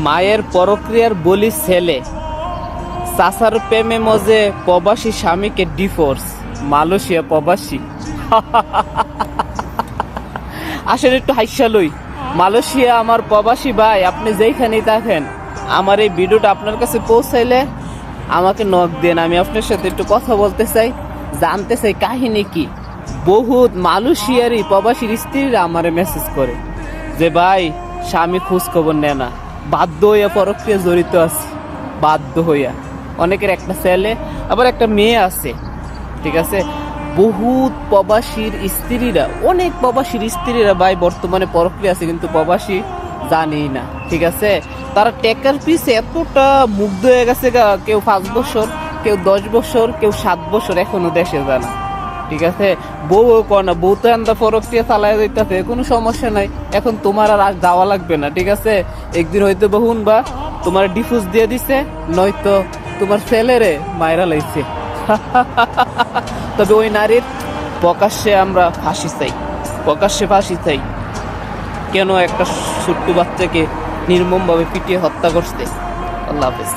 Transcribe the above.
মায়ের পরক্রিয়ার বলি ছেলে, চাচার প্রেমে মজে প্রবাসী স্বামীকে ডিভোর্স, মালয়েশিয়া প্রবাসী। আসলে একটু হাইসা লই, মালয়েশিয়া আমার প্রবাসী ভাই, আপনি যেইখানেই থাকেন আমার এই ভিডিওটা আপনার কাছে পৌঁছাইলে আমাকে নক দেন, আমি আপনার সাথে একটু কথা বলতে চাই, জানতে চাই কাহিনী কি। বহুত মালয়েশিয়ারই প্রবাসীর স্ত্রীরা আমারে মেসেজ করে যে ভাই স্বামী খোঁজ খবর নেয় না, বাধ্য হইয়া পরক্রিয়া জড়িত আছে, বাধ্য হইয়া। অনেকের একটা ছেলে আবার একটা মেয়ে আছে, ঠিক আছে। বহুত প্রবাসীর স্ত্রীরা, অনেক প্রবাসীর স্ত্রীরা ভাই বর্তমানে পরক্রিয়া আছে, কিন্তু প্রবাসী জানেই না, ঠিক আছে। তারা টেকার পিছে এতটা মুগ্ধ হয়ে গেছে গা, কেউ 5 বছর, কেউ 10 বছর, কেউ 7 বছর এখনো দেশে যায় না, ঠিক আছে। বউ কয় না, বউ তো এন্দা পরক্রিয়া চালায় যাইতেছে, কোনো সমস্যা নাই, এখন তোমার আর যাওয়া লাগবে না, ঠিক আছে। একদিন হয়তো বহুন বা তোমার ডিফিউজ দিয়ে দিছে, নয়তো তোমার ছেলেরে মায়েরা লাইছে। তবে ওই নারীর প্রকাশ্যে আমরা ফাঁসি চাই, প্রকাশ্যে ফাঁসি চাই। কেন একটা ছোট্ট বাচ্চাকে নির্মমভাবে পিটিয়ে হত্যা করছে। আল্লাহ হাফেজ।